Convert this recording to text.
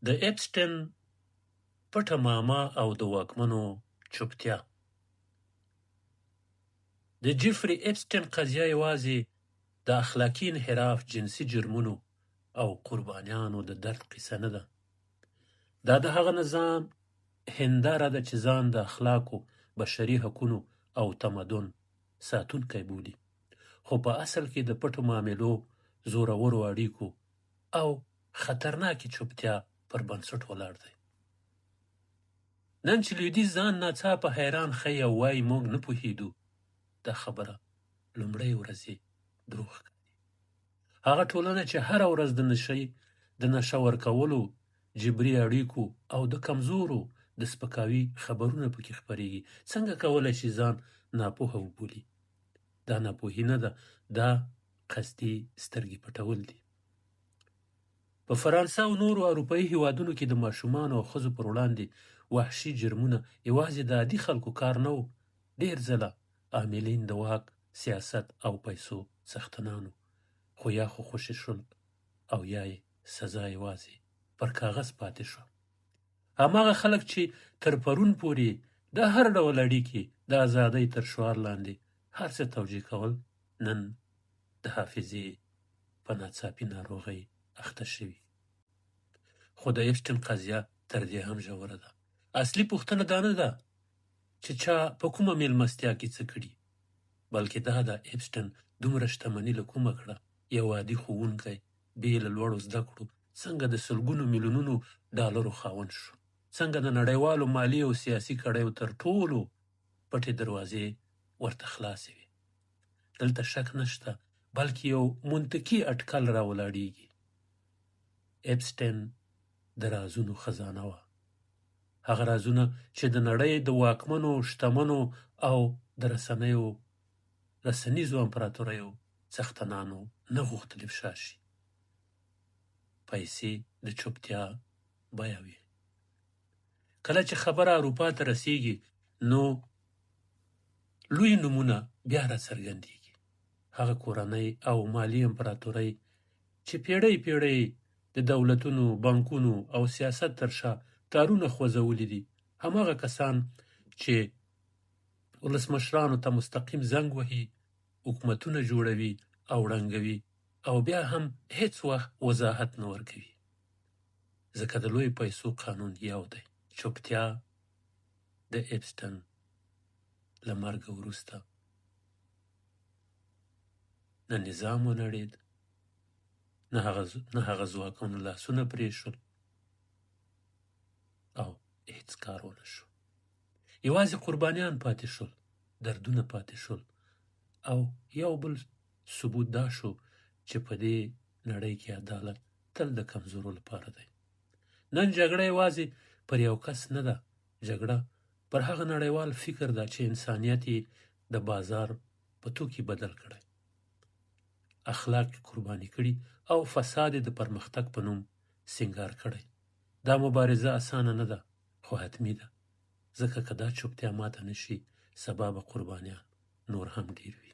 د اپسټن پټه معما او د واکمنو چوپتیا. د جیفري اپسټن قضیه یوازې د اخلاقي انحراف، جنسي جرمونو او قربانیانو د درد قصه نه ده. دا د هغه نظام هنداره ده چې ځان د اخلاقو، بشري حقونو او تمدن ساتونکی بولي، خو په اصل کې د پټو معاملو، زورورو اړیکو او خطرناکې چوپتیا پر بنسټ ولاړ دی. نن چې لویدیځ ځان ناڅاپه حیران ښیي او وایي موږ نه پوهېدو، دا خبره لومړۍ ورځې دروغ ښکاري. هغه ټولنه چې هره ورځ د نشه ورکولو، جبري اړیکو او د کمزورو د سپکاوي خبرونه پکې خپرېږي، څنګه کولی شي ځان ناپوهه وبولي؟ دا ناپوهي نه ده، دا قصدي سترګې پټول دي. په فرانسه او نورو اروپایي هیوادونو کې د ماشومانو او ښځو پر وړاندې وحشي جرمونه یوازې د عادي خلکو کار نه و. ډېر ځله عاملین د واک، سیاست او پیسو څښتنانو، خو یا خو خوشي شول او یا یې سزا یوازې پر کاغذ پاتې شوه. هماغه خلک چې تر پرون پورې د هر ډول اړیکې د ازادۍ تر شعار لاندې هر څه توجیه کول، نن د حافظې په ناڅاپي ناروغۍ اخته شوي. خو د اپسټن قضیه تر دې هم ژوره ده. اصلي پوښتنه دا نه ده چې چا په کومه میلمستیا کې څه کړي، بلکې دا ده اپسټن دومره شتمني له کومه کړه. یو عادي ښوونکی بې له لوړو زده کړو څنګه د سلګونو میلیونونو ډالرو خاوند شو؟ څنګه د نړیوالو مالي او سیاسي کړیو تر ټولو پټې دروازې ورته خلاصې وي؟ دلته شک نشته، بلکې یو منطقي اټکل راولاړیږي. اپسټن د رازونو خزانه وه. هغه رازونه چې د نړۍ د واکمنو، شتمنو او د رسنیزو امپراتوریو څښتنانو نه غوښتل افشا شي. پیسې د چوپتیا بیه وي. کله چې خبره اروپا ته رسیږي، نو لوی نومونه بیا راڅرګندېږي. هغه کورنۍ او مالي امپراتورۍ چې پیړۍ پیړۍ د دولتونو، بانکونو او سیاست تر شا کارونه خوځولي دي، هماغه کسان چې ولسمشرانو ته مستقیم زنګ وهي، حکومتونه جوړوي او ړنګوي، او بیا هم هیڅ وخت وضاحت نه ورکوي. ځکه د لوی پیسو قانون یو دی: چوپتیا. د اپسټن له مرګه وروسته نه نظام ونړېد، نه هغه ځواکونو لاسونه پرې شول او هیڅ کار ونه شو. یوازې قربانیان پاتې شول، دردونه پاتې شول، او یو بل ثبوت دا شو چې په دې نړۍ کې عدالت تل د کمزورو لپاره دی. نن جګړه یوازې پر یو کس نه ده، جګړه پر هغه نړیوال فکر ده چې انسانیت یې د بازار په توکي بدل کړی، اخلاق قرباني کړي او فساد د پرمختګ په نوم سنگار کړی. دا مبارزه اسانه نه ده، خو حتمي ده، ځکه که دا چوپتیا ماته نشي، سبا به قربانیان نور هم ډیر وي.